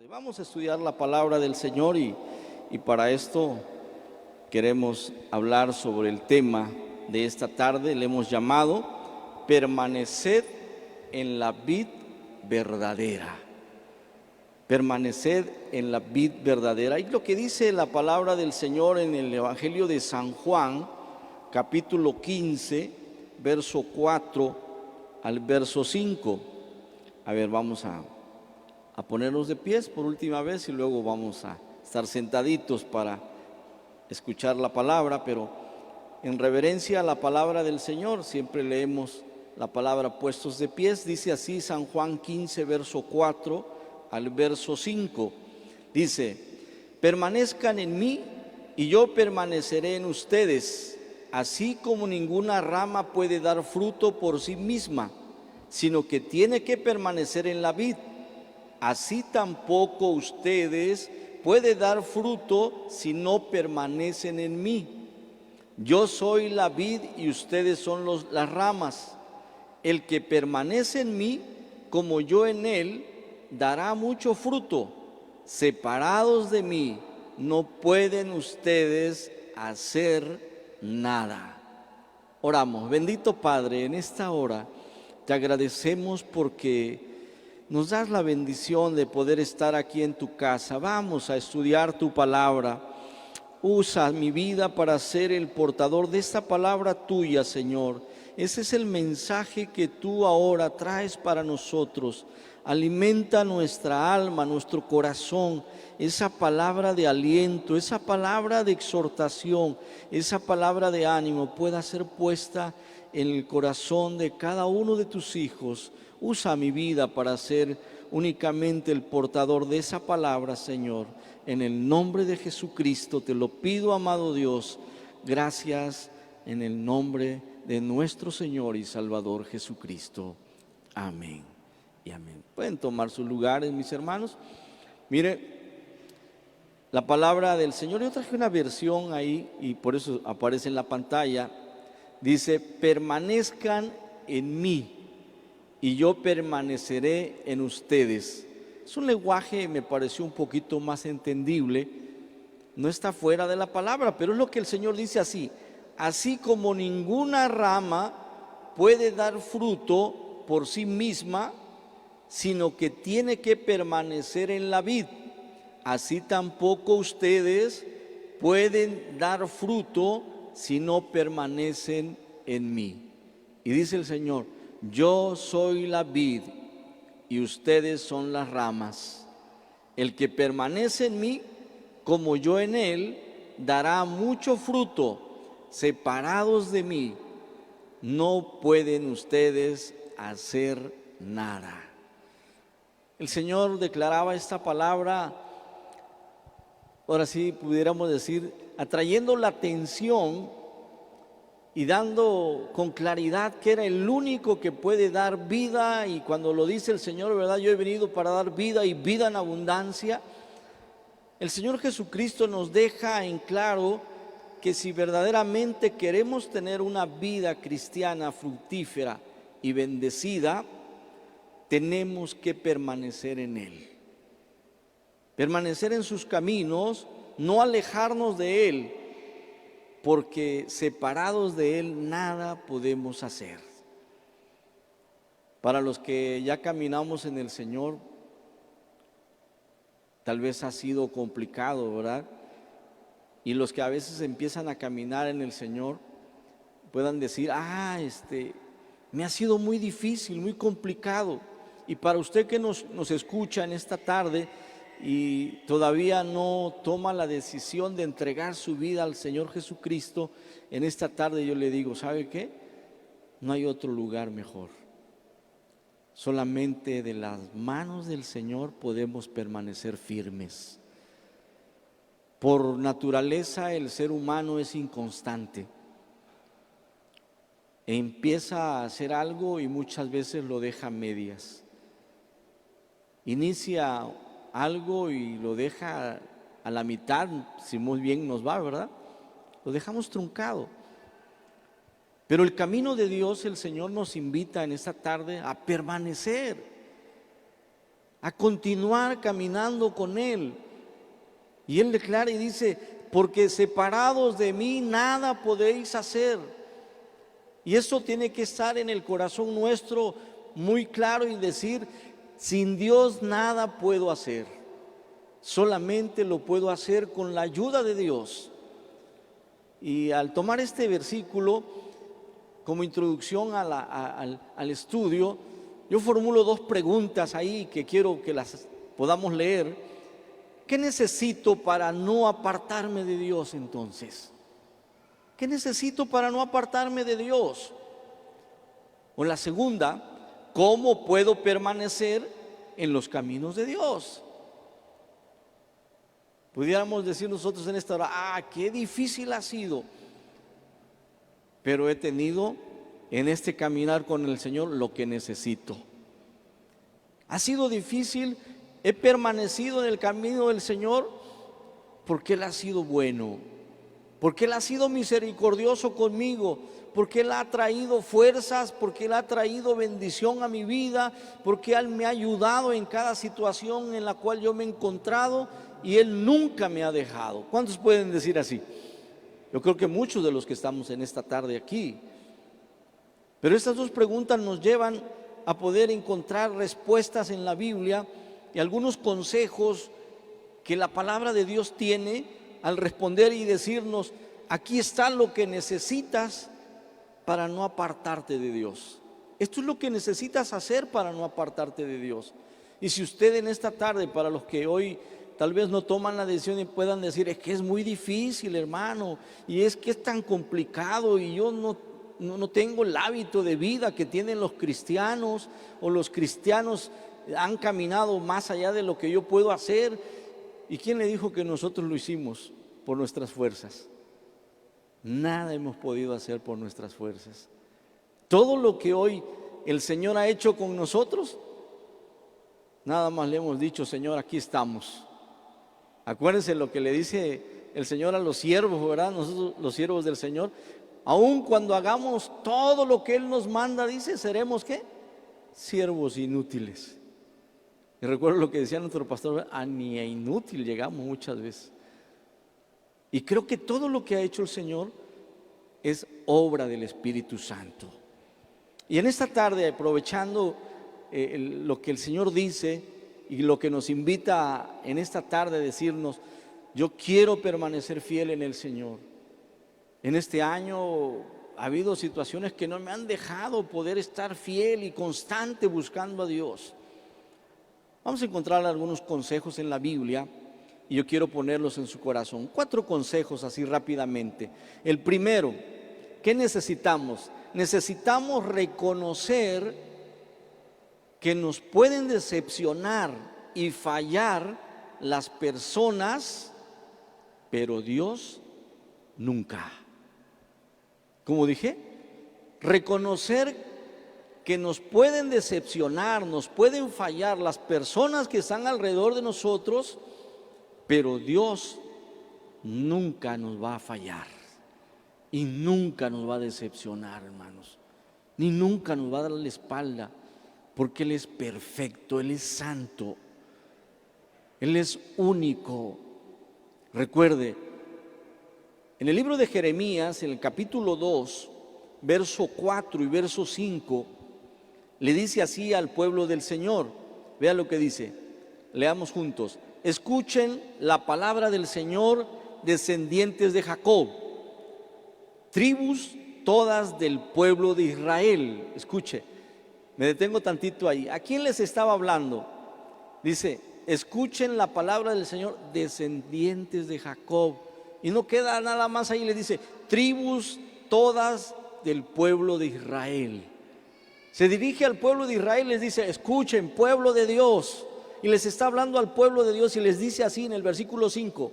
Vamos a estudiar la palabra del Señor y para esto queremos hablar sobre el tema de esta tarde. Le hemos llamado permaneced en la vid verdadera. Permaneced en la vid verdadera. Y lo que dice la palabra del Señor en el Evangelio de San Juan, capítulo 15, verso 4 al verso 5. A ver, vamos a ponernos de pies por última vez y luego vamos a estar sentaditos para escuchar la palabra, pero en reverencia a la palabra del Señor siempre leemos la palabra puestos de pies. Dice así San Juan 15, verso 4 al verso 5. Dice: permanezcan en mí y yo permaneceré en ustedes, así como ninguna rama puede dar fruto por sí misma, sino que tiene que permanecer en la vid. Así tampoco ustedes pueden dar fruto si no permanecen en mí. Yo soy la vid y ustedes son las ramas. El que permanece en mí, como yo en él, dará mucho fruto. Separados de mí, no pueden ustedes hacer nada. Oramos. Bendito Padre, en esta hora te agradecemos porque nos das la bendición de poder estar aquí en tu casa. Vamos a estudiar tu palabra. Usa mi vida para ser el portador de esta palabra tuya, Señor. Ese es el mensaje que tú ahora traes para nosotros. Alimenta nuestra alma, nuestro corazón, esa palabra de aliento, esa palabra de exhortación, esa palabra de ánimo pueda ser puesta en el corazón de cada uno de tus hijos. Usa mi vida para ser únicamente el portador de esa palabra, Señor. En el nombre de Jesucristo te lo pido, amado Dios. Gracias en el nombre de nuestro Señor y Salvador Jesucristo. Amén y amén. Pueden tomar sus lugares, mis hermanos. Mire, la palabra del Señor, yo traje una versión ahí y por eso aparece en la pantalla. Dice: permanezcan en mí y yo permaneceré en ustedes. Es un lenguaje, me pareció un poquito más entendible. No está fuera de la palabra, pero es lo que el Señor dice así: así como ninguna rama puede dar fruto por sí misma, sino que tiene que permanecer en la vid, así tampoco ustedes pueden dar fruto si no permanecen en mí. Y dice el Señor: yo soy la vid y ustedes son las ramas. El que permanece en mí, como yo en él, dará mucho fruto. Separados de mí, no pueden ustedes hacer nada. El Señor declaraba esta palabra, ahora sí pudiéramos decir, atrayendo la atención y dando con claridad que era el único que puede dar vida. Y cuando lo dice el Señor, ¿verdad? Yo he venido para dar vida y vida en abundancia. El Señor Jesucristo nos deja en claro que si verdaderamente queremos tener una vida cristiana fructífera y bendecida, tenemos que permanecer en Él. Permanecer en sus caminos, no alejarnos de Él, porque separados de Él nada podemos hacer. Para los que ya caminamos en el Señor, tal vez ha sido complicado, ¿verdad? Y los que a veces empiezan a caminar en el Señor puedan decir: me ha sido muy difícil, muy complicado. Y para usted que nos escucha en esta tarde y todavía no toma la decisión de entregar su vida al Señor Jesucristo, en esta tarde yo le digo: ¿sabe qué? No hay otro lugar mejor. Solamente de las manos del Señor podemos permanecer firmes. Por naturaleza el ser humano es inconstante. Empieza a hacer algo y muchas veces lo deja a medias. Inicia algo y lo deja a la mitad, si muy bien nos va, ¿verdad? Lo dejamos truncado. Pero el camino de Dios, el Señor nos invita en esta tarde a permanecer. a continuar caminando con Él. Y Él declara y dice: porque separados de mí nada podéis hacer. Y eso tiene que estar en el corazón nuestro muy claro y decir: sin Dios nada puedo hacer. Solamente lo puedo hacer con la ayuda de Dios. Y al tomar este versículo como introducción al estudio, yo formulo dos preguntas ahí que quiero que las podamos leer. ¿Qué necesito para no apartarme de Dios entonces? ¿Qué necesito para no apartarme de Dios? O la segunda, ¿cómo puedo permanecer en los caminos de Dios? Pudiéramos decir nosotros en esta hora: qué difícil ha sido, pero he tenido en este caminar con el Señor lo que necesito. Ha sido difícil, he permanecido en el camino del Señor porque Él ha sido bueno, porque Él ha sido misericordioso conmigo, porque Él ha traído fuerzas, porque Él ha traído bendición a mi vida, porque Él me ha ayudado en cada situación en la cual yo me he encontrado y Él nunca me ha dejado. ¿Cuántos pueden decir así? Yo creo que muchos de los que estamos en esta tarde aquí. Pero estas dos preguntas nos llevan a poder encontrar respuestas en la Biblia y algunos consejos que la palabra de Dios tiene al responder y decirnos: aquí está lo que necesitas para no apartarte de Dios. Esto es lo que necesitas hacer para no apartarte de Dios. Y si usted en esta tarde, para los que hoy tal vez no toman la decisión y puedan decir: es que es muy difícil, hermano, y es que es tan complicado y yo no tengo el hábito de vida que tienen los cristianos, o los cristianos han caminado más allá de lo que yo puedo hacer. ¿Y quién le dijo que nosotros lo hicimos por nuestras fuerzas? Nada hemos podido hacer por nuestras fuerzas. Todo lo que hoy el Señor ha hecho con nosotros, nada más le hemos dicho: Señor, aquí estamos. Acuérdense lo que le dice el Señor a los siervos, ¿verdad? Nosotros, los siervos del Señor, aun cuando hagamos todo lo que Él nos manda, dice, seremos ¿qué? Siervos inútiles. Y recuerdo lo que decía nuestro pastor: ni a inútil llegamos muchas veces. Y creo que todo lo que ha hecho el Señor es obra del Espíritu Santo. Y en esta tarde, aprovechando lo que el Señor dice y lo que nos invita en esta tarde a decirnos: yo quiero permanecer fiel en el Señor. En este año ha habido situaciones que no me han dejado poder estar fiel y constante buscando a Dios. Vamos a encontrar algunos consejos en la Biblia y yo quiero ponerlos en su corazón. 4 consejos así rápidamente. El primero, ¿qué necesitamos? Necesitamos reconocer que nos pueden decepcionar y fallar las personas, pero Dios nunca. Como dije, reconocer que nos pueden decepcionar, nos pueden fallar las personas que están alrededor de nosotros, pero Dios nunca nos va a fallar y nunca nos va a decepcionar, hermanos, ni nunca nos va a dar la espalda, porque Él es perfecto, Él es santo, Él es único. Recuerde, en el libro de Jeremías, en el capítulo 2, verso 4 y verso 5, le dice así al pueblo del Señor. Vea lo que dice, leamos juntos: escuchen la palabra del Señor, descendientes de Jacob, tribus todas del pueblo de Israel. Escuche, me detengo tantito ahí. ¿A quién les estaba hablando? Dice: escuchen la palabra del Señor, descendientes de Jacob. Y no queda nada más ahí, le dice: tribus todas del pueblo de Israel. Se dirige al pueblo de Israel, les dice: escuchen, pueblo de Dios. Y les está hablando al pueblo de Dios y les dice así en el versículo 5: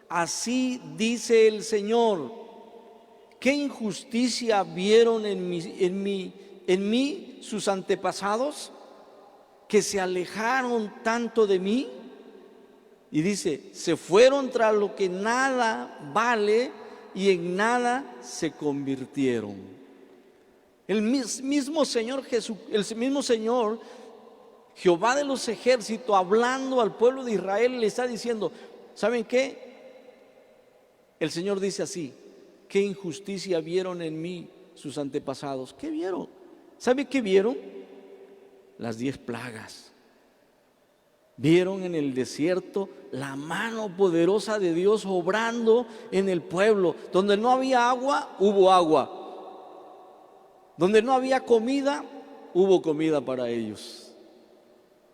así dice el Señor, ¿qué injusticia vieron en mí sus antepasados, que se alejaron tanto de mí? Y dice: se fueron tras lo que nada vale y en nada se convirtieron. El mismo Señor Jesús, el mismo Señor Jehová de los ejércitos, hablando al pueblo de Israel, le está diciendo, ¿saben qué? El Señor dice así: ¿qué injusticia vieron en mí sus antepasados? ¿Qué vieron? ¿Sabe qué vieron? Las 10 plagas. Vieron en el desierto la mano poderosa de Dios obrando en el pueblo. Donde no había agua, hubo agua. Donde no había comida, hubo comida para ellos.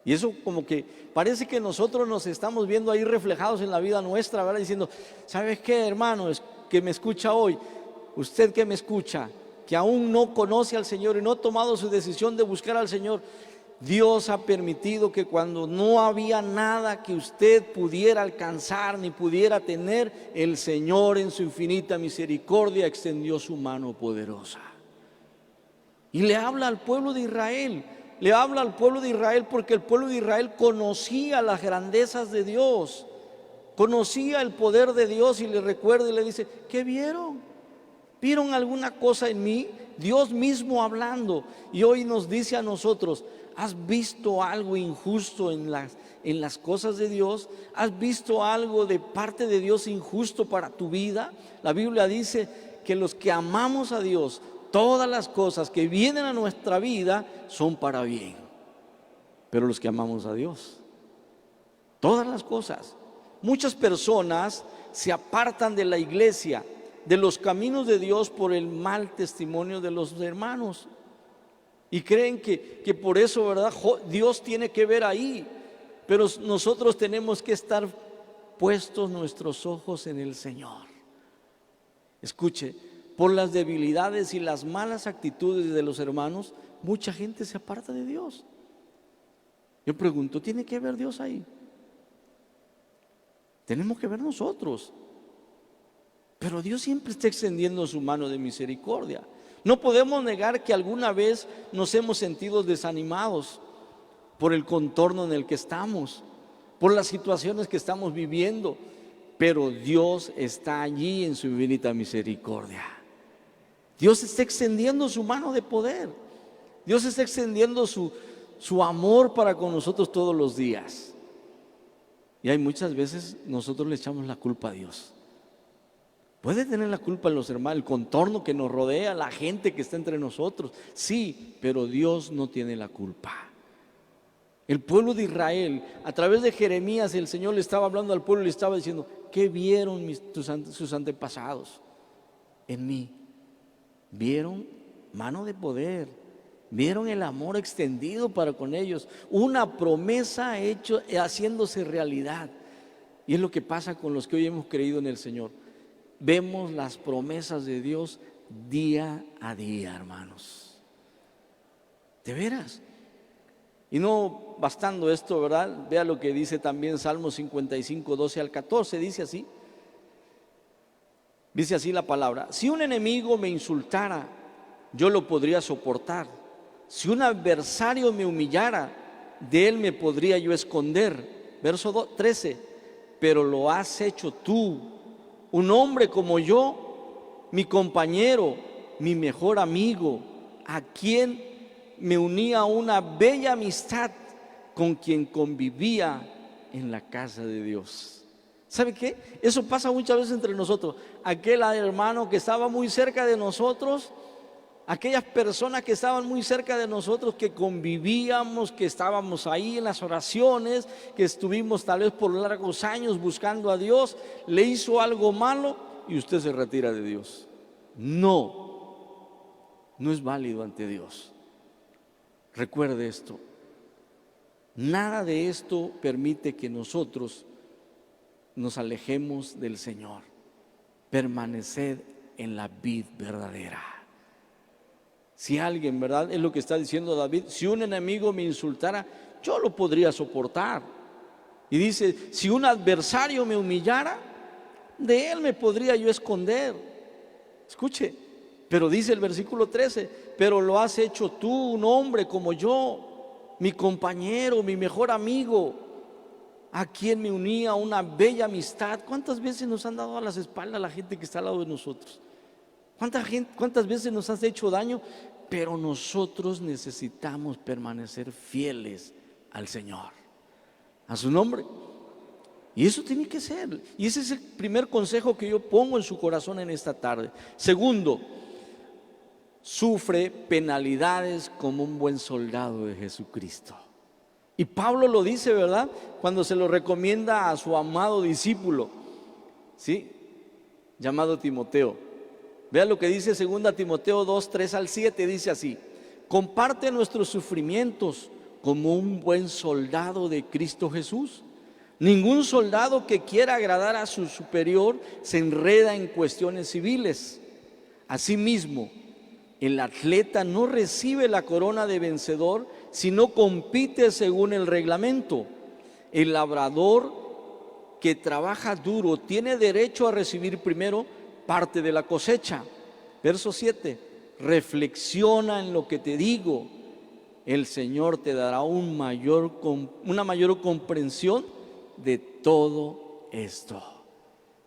Y eso como que parece que nosotros nos estamos viendo ahí reflejados en la vida nuestra, ¿verdad? Diciendo, ¿sabes qué, hermano? Es que me escucha hoy, usted que me escucha, que aún no conoce al Señor y no ha tomado su decisión de buscar al Señor, Dios ha permitido que cuando no había nada que usted pudiera alcanzar ni pudiera tener, el Señor en su infinita misericordia extendió su mano poderosa. Y le habla al pueblo de Israel, le habla al pueblo de Israel porque el pueblo de Israel conocía las grandezas de Dios, conocía el poder de Dios, y le recuerda y le dice, ¿qué vieron? ¿Vieron alguna cosa en mí? Dios mismo hablando. Y hoy nos dice a nosotros, ¿has visto algo injusto en las cosas de Dios? ¿Has visto algo de parte de Dios injusto para tu vida? La Biblia dice que los que amamos a Dios, todas las cosas que vienen a nuestra vida son para bien. Pero los que amamos a Dios, todas las cosas. Muchas personas se apartan de la iglesia, de los caminos de Dios, por el mal testimonio de los hermanos. Y creen que por eso, ¿verdad?, Dios tiene que ver ahí. Pero nosotros tenemos que estar puestos nuestros ojos en el Señor. Escuche, por las debilidades y las malas actitudes de los hermanos, mucha gente se aparta de Dios. Yo pregunto, ¿tiene que ver Dios ahí? Tenemos que ver nosotros. Pero Dios siempre está extendiendo su mano de misericordia. No podemos negar que alguna vez nos hemos sentido desanimados por el contorno en el que estamos, por las situaciones que estamos viviendo, pero Dios está allí en su infinita misericordia. Dios está extendiendo su mano de poder. Dios está extendiendo su amor para con nosotros todos los días. Y hay muchas veces nosotros le echamos la culpa a Dios. Puede tener la culpa en los hermanos, el contorno que nos rodea, la gente que está entre nosotros. Sí, pero Dios no tiene la culpa. El pueblo de Israel, a través de Jeremías, el Señor le estaba hablando al pueblo y le estaba diciendo, ¿qué vieron sus antepasados en mí? Vieron mano de poder, vieron el amor extendido para con ellos, una promesa haciéndose realidad. Y es lo que pasa con los que hoy hemos creído en el Señor. Vemos las promesas de Dios día a día, hermanos. De veras. Y no bastando esto, ¿verdad? Vea lo que dice también Salmo 55, 12 al 14. Dice así. Dice así la palabra: si un enemigo me insultara, yo lo podría soportar. Si un adversario me humillara, de él me podría yo esconder. Verso 13. Pero lo has hecho tú, un hombre como yo, mi compañero, mi mejor amigo, a quien me unía una bella amistad, con quien convivía en la casa de Dios. ¿Sabe qué? Eso pasa muchas veces entre nosotros. Aquel hermano que estaba muy cerca de nosotros, aquellas personas que estaban muy cerca de nosotros, que convivíamos, que estábamos ahí en las oraciones, que estuvimos tal vez por largos años buscando a Dios, le hizo algo malo y usted se retira de Dios. No es válido ante Dios. Recuerde esto. Nada de esto permite que nosotros nos alejemos del Señor. Permaneced en la vid verdadera. Si alguien, ¿verdad? Es lo que está diciendo David. Si un enemigo me insultara, yo lo podría soportar. Y dice, si un adversario me humillara, de él me podría yo esconder. Escuche, pero dice el versículo 13, pero lo has hecho tú, un hombre como yo, mi compañero, mi mejor amigo, a quien me unía una bella amistad. ¿Cuántas veces nos han dado a las espaldas la gente que está al lado de nosotros? ¿Cuántas veces nos has hecho daño? Pero nosotros necesitamos permanecer fieles al Señor, a su nombre. Y eso tiene que ser. Y ese es el primer consejo que yo pongo en su corazón en esta tarde. Segundo, sufre penalidades como un buen soldado de Jesucristo. Y Pablo lo dice, ¿verdad? Cuando se lo recomienda a su amado discípulo, ¿sí? Llamado Timoteo. Vea lo que dice 2 Timoteo 2, 3 al 7, dice así: comparte nuestros sufrimientos como un buen soldado de Cristo Jesús. Ningún soldado que quiera agradar a su superior se enreda en cuestiones civiles. Asimismo, el atleta no recibe la corona de vencedor, sino compite según el reglamento. El labrador que trabaja duro tiene derecho a recibir primero parte de la cosecha. Verso 7: reflexiona en lo que te digo, el Señor te dará una mayor comprensión de todo esto.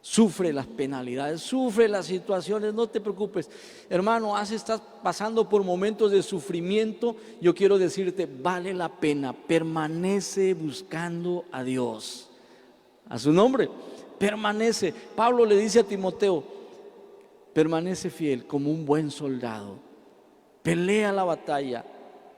Sufre las penalidades, sufre las situaciones, no te preocupes. Hermano, estás pasando por momentos de sufrimiento. Yo quiero decirte, vale la pena, permanece buscando a Dios. A su nombre, permanece. Pablo le dice a Timoteo, permanece fiel como un buen soldado, pelea la batalla.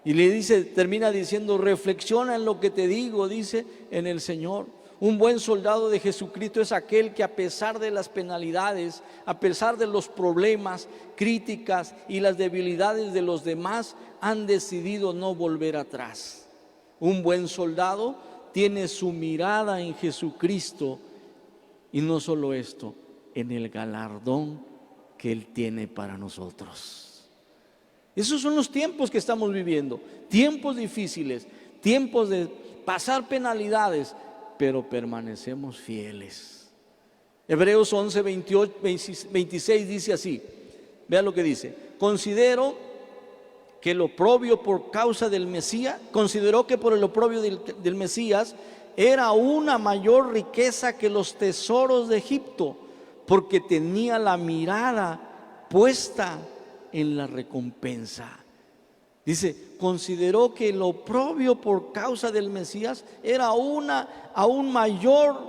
Y le dice, termina diciendo, reflexiona en lo que te digo, dice, en el Señor. Un buen soldado de Jesucristo es aquel que, a pesar de las penalidades, a pesar de los problemas, críticas y las debilidades de los demás, han decidido no volver atrás. Un buen soldado tiene su mirada en Jesucristo, y no solo esto, en el galardón que Él tiene para nosotros. Esos son los tiempos que estamos viviendo, tiempos difíciles, tiempos de pasar penalidades, pero permanecemos fieles. Hebreos 11, 28, 26 dice así, vea lo que dice: considero que el oprobio por causa del Mesías, consideró que por el oprobio del Mesías era una mayor riqueza que los tesoros de Egipto, porque tenía la mirada puesta en la recompensa. Dice, consideró que el oprobio por causa del Mesías era una aún mayor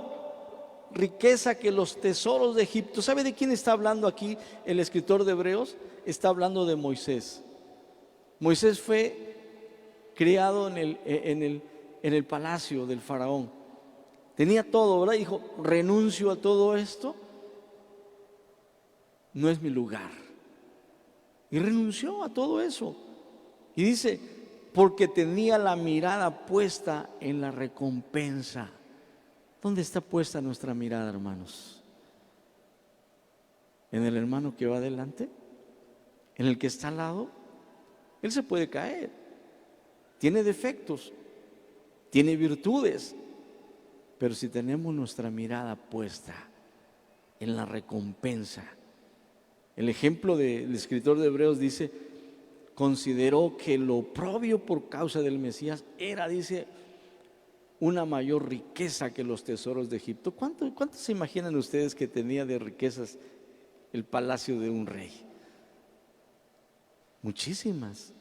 riqueza que los tesoros de Egipto. ¿Sabe de quién está hablando aquí el escritor de Hebreos? Está hablando de Moisés. Moisés fue criado en el palacio del faraón. Tenía todo, ¿verdad? Dijo, renuncio a todo esto, no es mi lugar. Y renunció a todo eso. Y dice, porque tenía la mirada puesta en la recompensa. ¿Dónde está puesta nuestra mirada, hermanos? ¿En el hermano que va adelante? ¿En el que está al lado? Él se puede caer. Tiene defectos, tiene virtudes. Pero si tenemos nuestra mirada puesta en la recompensa. El ejemplo del escritor de Hebreos dice, consideró que lo oprobio por causa del Mesías era, dice, una mayor riqueza que los tesoros de Egipto. ¿Cuánto se imaginan ustedes que tenía de riquezas el palacio de un rey? Muchísimas.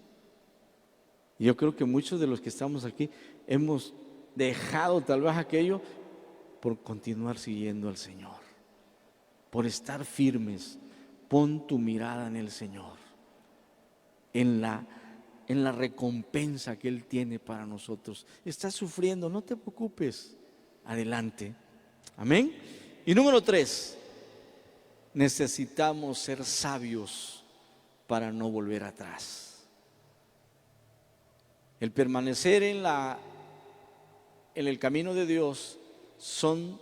Yo creo que muchos de los que estamos aquí hemos dejado tal vez aquello por continuar siguiendo al Señor, por estar firmes. Pon tu mirada en el Señor, en la recompensa que Él tiene para nosotros. Estás sufriendo, no te preocupes, adelante. Amén. Y número 3, necesitamos ser sabios para no volver atrás. El permanecer en el camino de Dios son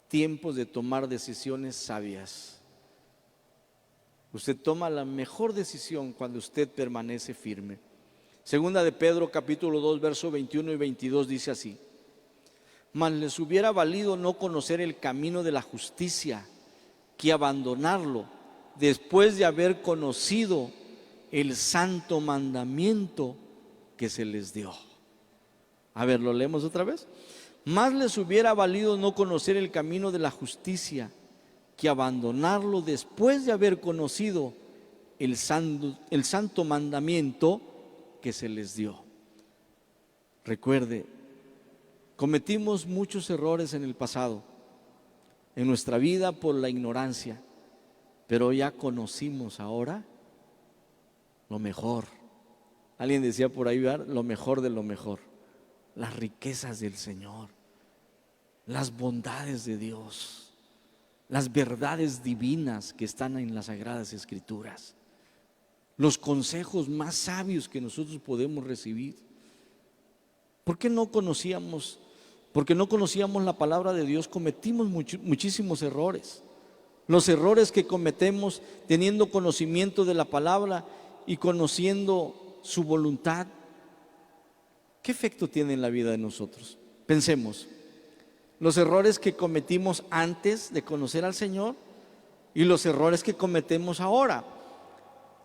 tiempos de tomar decisiones sabias. Usted toma la mejor decisión cuando usted permanece firme. Segunda de Pedro capítulo 2 versos 21 y 22 dice así: mas les hubiera valido no conocer el camino de la justicia que abandonarlo después de haber conocido el santo mandamiento que se les dio. A ver, lo leemos otra vez. Más les hubiera valido no conocer el camino de la justicia que abandonarlo después de haber conocido el santo mandamiento que se les dio. Recuerde, cometimos muchos errores en el pasado, en nuestra vida por la ignorancia, pero ya conocimos ahora lo mejor. Alguien decía por ahí, ¿verdad? Lo mejor de lo mejor, las riquezas del Señor, las bondades de Dios, las verdades divinas que están en las Sagradas Escrituras, los consejos más sabios que nosotros podemos recibir. ¿Por qué no conocíamos? Porque no conocíamos la palabra de Dios, cometimos muchísimos errores. Los errores que cometemos teniendo conocimiento de la palabra y conociendo su voluntad, ¿qué efecto tiene en la vida de nosotros? Pensemos, los errores que cometimos antes de conocer al Señor y los errores que cometemos ahora.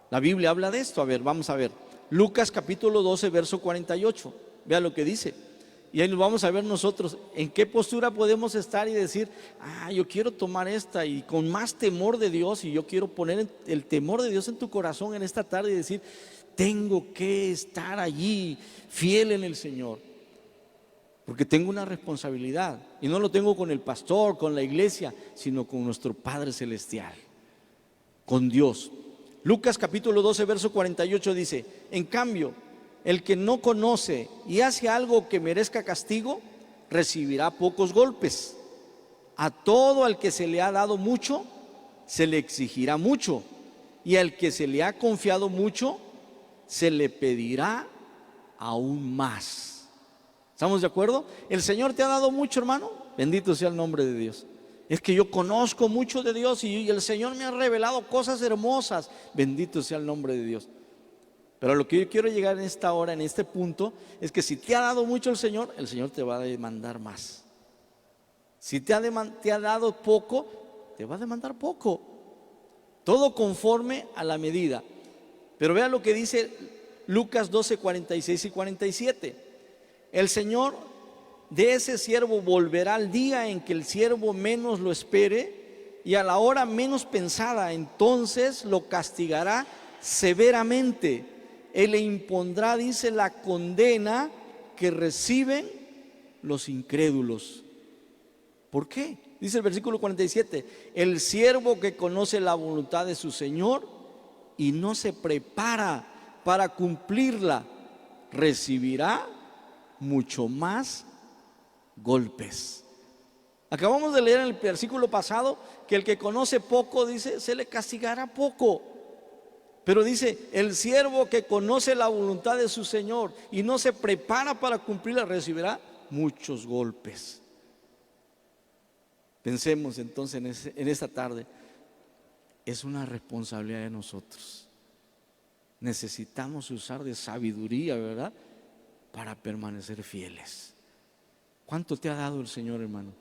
La Biblia habla de esto. A ver, vamos a ver. Lucas capítulo 12, verso 48. Vea lo que dice. Y ahí nos vamos a ver nosotros en qué postura podemos estar y decir, yo quiero tomar esta y con más temor de Dios, y yo quiero poner el temor de Dios en tu corazón en esta tarde y decir, tengo que estar allí fiel en el Señor, porque tengo una responsabilidad, y no lo tengo con el pastor, con la iglesia, sino con nuestro Padre Celestial, con Dios. Lucas capítulo 12, verso 48 dice, en cambio, el que no conoce y hace algo que merezca castigo, recibirá pocos golpes. A todo al que se le ha dado mucho, se le exigirá mucho, y al que se le ha confiado mucho, se le pedirá aún más. ¿Estamos de acuerdo? El Señor te ha dado mucho, hermano. Bendito sea el nombre de Dios. Es que yo conozco mucho de Dios y el Señor me ha revelado cosas hermosas. Bendito sea el nombre de Dios. Pero lo que yo quiero llegar en esta hora, en este punto, es que si te ha dado mucho el Señor te va a demandar más. Si te ha dado poco, te va a demandar poco. Todo conforme a la medida. Pero vea lo que dice Lucas 12, 46 y 47. El Señor de ese siervo volverá al día en que el siervo menos lo espere y a la hora menos pensada. Entonces lo castigará severamente. Él le impondrá, dice, la condena que reciben los incrédulos. ¿Por qué? Dice el versículo 47, el siervo que conoce la voluntad de su Señor y no se prepara para cumplirla, recibirá mucho más golpes. Acabamos de leer en el versículo pasado que el que conoce poco, dice, se le castigará poco. Pero dice, el siervo que conoce la voluntad de su Señor y no se prepara para cumplirla, recibirá muchos golpes. Pensemos entonces en esta tarde, es una responsabilidad de nosotros. Necesitamos usar de sabiduría, ¿verdad?, para permanecer fieles. ¿Cuánto te ha dado el Señor, hermano?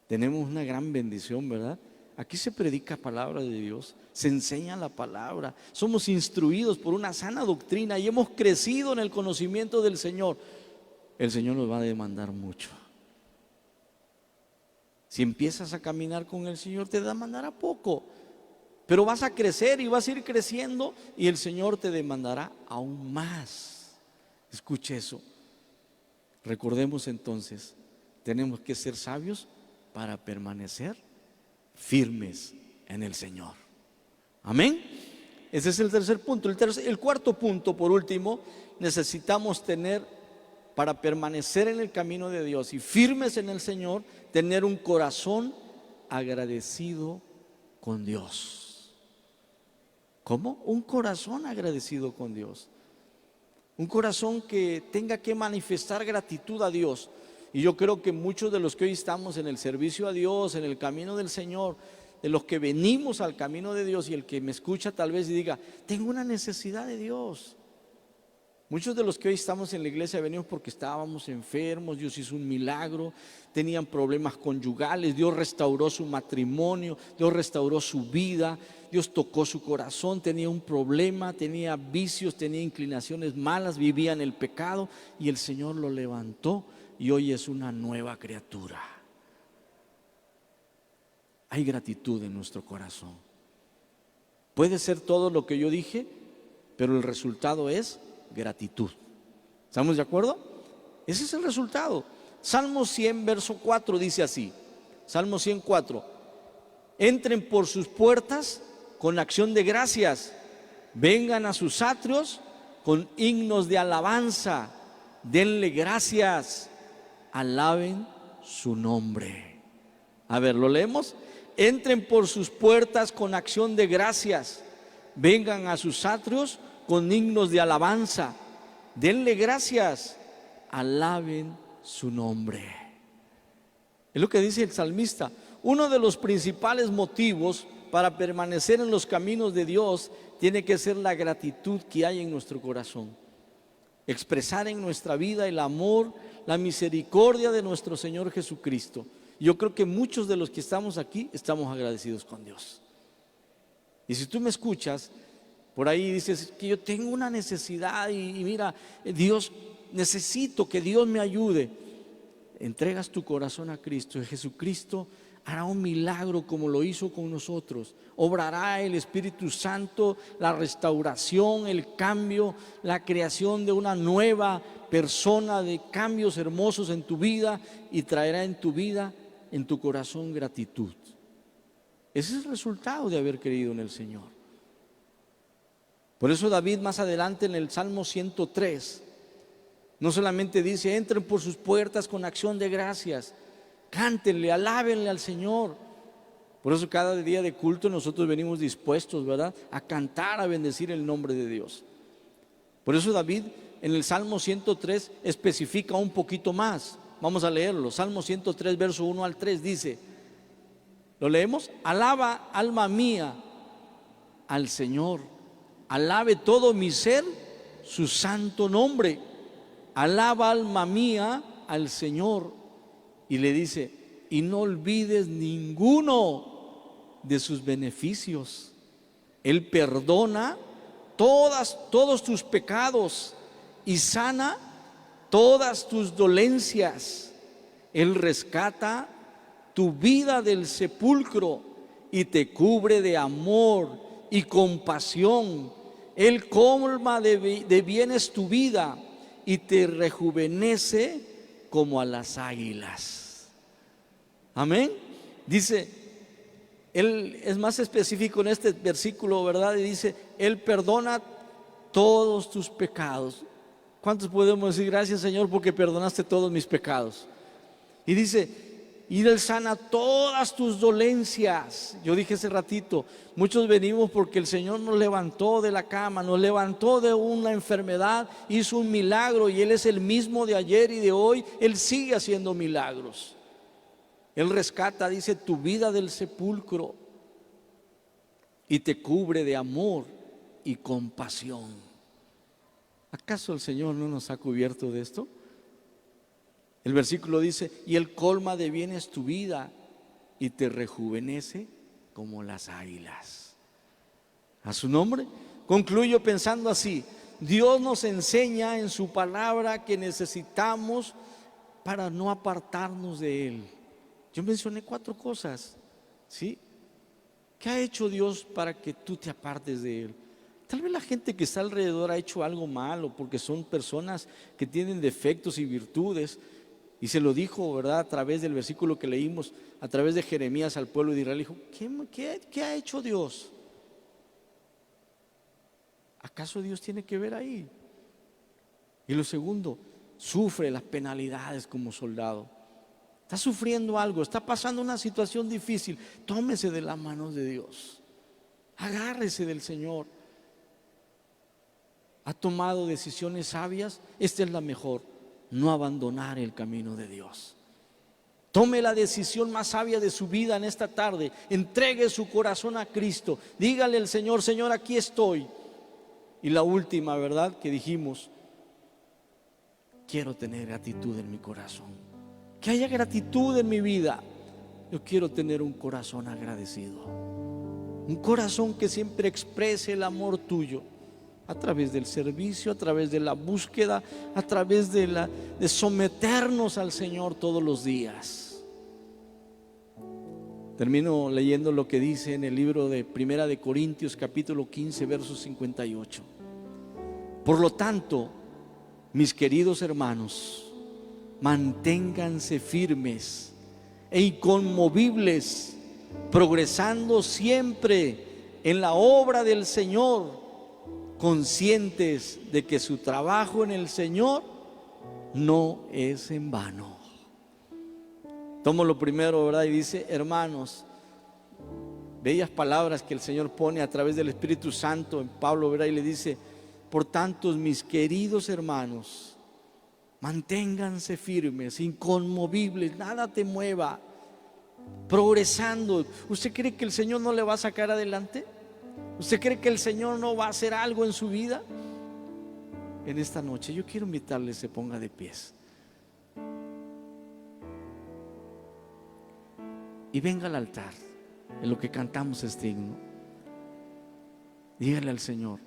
Tenemos una gran bendición, ¿verdad? Aquí se predica palabra de Dios, se enseña la palabra, somos instruidos por una sana doctrina y hemos crecido en el conocimiento del Señor. El Señor nos va a demandar mucho. Si empiezas a caminar con el Señor, te demandará poco, pero vas a crecer y vas a ir creciendo y el Señor te demandará aún más. Escuche eso. Recordemos entonces, tenemos que ser sabios para permanecer firmes en el Señor. Amén. Ese es el tercer punto. El cuarto punto, por último, necesitamos tener, para permanecer en el camino de Dios y firmes en el Señor, tener un corazón agradecido con Dios. ¿Cómo? Un corazón agradecido con Dios. Un corazón que tenga que manifestar gratitud a Dios. Y yo creo que muchos de los que hoy estamos en el servicio a Dios, en el camino del Señor, de los que venimos al camino de Dios, y el que me escucha tal vez y diga, tengo una necesidad de Dios. Muchos de los que hoy estamos en la iglesia venimos porque estábamos enfermos, Dios hizo un milagro, tenían problemas conyugales, Dios restauró su matrimonio, Dios restauró su vida, Dios tocó su corazón, tenía un problema, tenía vicios, tenía inclinaciones malas, vivía en el pecado y el Señor lo levantó y hoy es una nueva criatura. Hay gratitud en nuestro corazón. Puede ser todo lo que yo dije, pero el resultado es gratitud. ¿Estamos de acuerdo? Ese es el resultado. Salmo 100, verso 4 dice así. Salmo 104: entren por sus puertas con acción de gracias, vengan a sus atrios con himnos de alabanza, denle gracias, alaben su nombre. A ver, ¿lo leemos? Entren por sus puertas con acción de gracias, vengan a sus atrios con himnos de alabanza, denle gracias, alaben su nombre. Es lo que dice el salmista. Uno de los principales motivos para permanecer en los caminos de Dios tiene que ser la gratitud que hay en nuestro corazón. Expresar en nuestra vida el amor, la misericordia de nuestro Señor Jesucristo. Yo creo que muchos de los que estamos aquí estamos agradecidos con Dios. Y si tú me escuchas, por ahí dices que yo tengo una necesidad y mira, Dios, necesito que Dios me ayude. Entregas tu corazón a Cristo y Jesucristo hará un milagro como lo hizo con nosotros. Obrará el Espíritu Santo, la restauración, el cambio, la creación de una nueva persona, de cambios hermosos en tu vida, y traerá en tu vida, en tu corazón, gratitud. Ese es el resultado de haber creído en el Señor. Por eso David más adelante en el Salmo 103 no solamente dice: entren por sus puertas con acción de gracias, cántenle, alábenle al Señor. Por eso cada día de culto nosotros venimos dispuestos, ¿verdad?, a cantar, a bendecir el nombre de Dios. Por eso David en el Salmo 103 especifica un poquito más. Vamos a leerlo. Salmo 103, verso 1 al 3 dice, ¿lo leemos? Alaba, alma mía, al Señor, alabe todo mi ser su santo nombre. Alaba, alma mía, al Señor. Y le dice: y no olvides ninguno de sus beneficios. Él perdona todos tus pecados y sana todas tus dolencias. Él rescata tu vida del sepulcro y te cubre de amor y compasión. Él colma de bienes tu vida y te rejuvenece como a las águilas. Amén. Dice, Él es más específico en este versículo, ¿verdad? Y dice: Él perdona todos tus pecados. ¿Cuántos podemos decir gracias, Señor, porque perdonaste todos mis pecados? Y dice: y Él sana todas tus dolencias. Yo dije hace ratito, muchos venimos porque el Señor nos levantó de la cama, nos levantó de una enfermedad, hizo un milagro, y Él es el mismo de ayer y de hoy. Él sigue haciendo milagros. Él rescata, dice, tu vida del sepulcro y te cubre de amor y compasión. ¿Acaso el Señor no nos ha cubierto de esto? El versículo dice: y Él colma de bienes tu vida y te rejuvenece como las águilas. A su nombre. Concluyo pensando así: Dios nos enseña en su palabra que necesitamos para no apartarnos de Él. Yo mencioné 4 cosas, ¿sí? ¿Qué ha hecho Dios para que tú te apartes de Él? Tal vez la gente que está alrededor ha hecho algo malo, porque son personas que tienen defectos y virtudes. Y se lo dijo, ¿verdad?, a través del versículo que leímos, a través de Jeremías al pueblo de Israel. Dijo: ¿Qué ha hecho Dios? ¿Acaso Dios tiene que ver ahí? Y lo segundo, sufre las penalidades como soldado. Está sufriendo algo, está pasando una situación difícil. Tómese de las manos de Dios, agárrese del Señor. ¿Ha tomado decisiones sabias? Esta es la mejor: no abandonar el camino de Dios. Tome la decisión más sabia de su vida en esta tarde. Entregue su corazón a Cristo. Dígale al Señor: Señor, aquí estoy. Y la última, ¿verdad?, que dijimos: quiero tener gratitud en mi corazón. Que haya gratitud en mi vida. Yo quiero tener un corazón agradecido, un corazón que siempre exprese el amor tuyo, a través del servicio, a través de la búsqueda, a través de someternos al Señor todos los días. Termino leyendo lo que dice en el libro de Primera de Corintios, capítulo 15, verso 58. Por lo tanto, mis queridos hermanos, manténganse firmes e inconmovibles, progresando siempre en la obra del Señor, conscientes de que su trabajo en el Señor no es en vano. Tomo lo primero, ¿verdad? Y dice: hermanos, bellas palabras que el Señor pone a través del Espíritu Santo en Pablo, ¿verdad? Y le dice: por tanto, mis queridos hermanos, manténganse firmes, inconmovibles, nada te mueva, progresando. ¿Usted cree que el Señor no le va a sacar adelante? ¿Usted cree que el Señor no va a hacer algo en su vida? En esta noche yo quiero invitarle, se ponga de pies y venga al altar. En lo que cantamos este himno, dígale al Señor: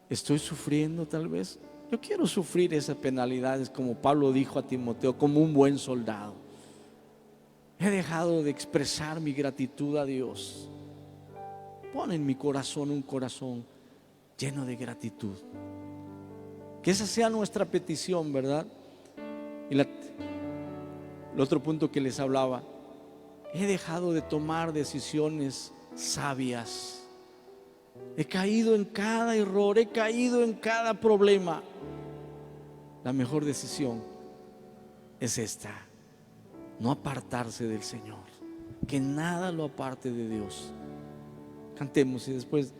estoy sufriendo tal vez. Yo quiero sufrir esas penalidades, como Pablo dijo a Timoteo, como un buen soldado. He dejado de expresar mi gratitud a Dios. Pon en mi corazón un corazón lleno de gratitud. Que esa sea nuestra petición, ¿verdad? Y el otro punto que les hablaba: he dejado de tomar decisiones sabias. He caído en cada error, he caído en cada problema. La mejor decisión es esta: no apartarse del Señor, que nada lo aparte de Dios. Cantemos y después,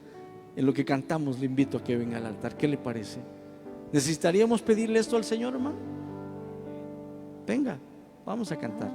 en lo que cantamos, le invito a que venga al altar. ¿Qué le parece? ¿Necesitaríamos pedirle esto al Señor, hermano? Venga, vamos a cantar.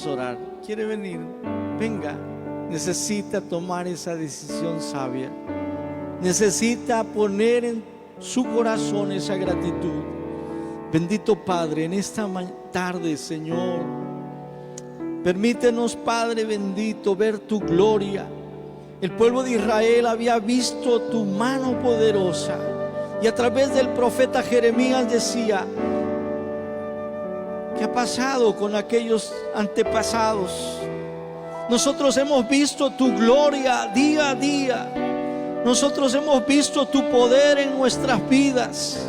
Orar, quiere venir, venga. Necesita tomar esa decisión sabia, necesita poner en su corazón esa gratitud. Bendito Padre, en esta tarde, Señor, permítenos, Padre bendito, ver tu gloria. El pueblo de Israel había visto tu mano poderosa, y a través del profeta Jeremías decía: ¿qué ha pasado con aquellos antepasados? Nosotros hemos visto tu gloria día a día. Nosotros hemos visto tu poder en nuestras vidas.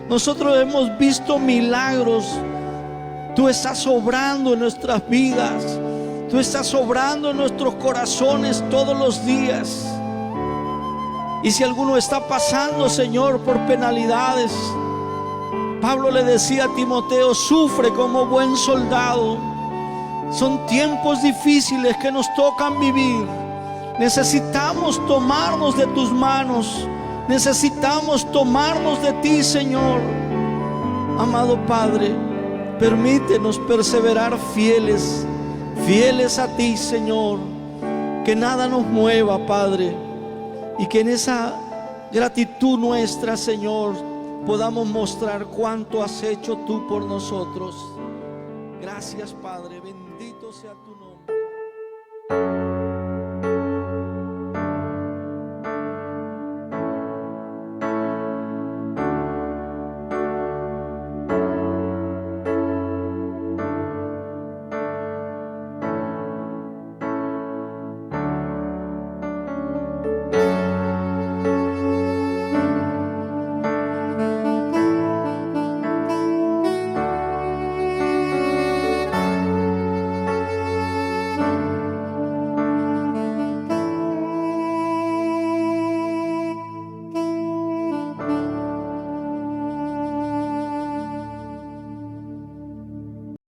Nosotros hemos visto milagros. Tú estás obrando en nuestras vidas. Tú estás obrando en nuestros corazones todos los días. Y si alguno está pasando, Señor, por penalidades, Pablo le decía a Timoteo: sufre como buen soldado. Son tiempos difíciles que nos tocan vivir. Necesitamos tomarnos de tus manos. Necesitamos tomarnos de ti, Señor. Amado Padre, permítenos perseverar fieles a ti, Señor. Que nada nos mueva, Padre, y que en esa gratitud nuestra, Señor, podamos mostrar cuánto has hecho tú por nosotros. Gracias, Padre, bendito sea tu nombre.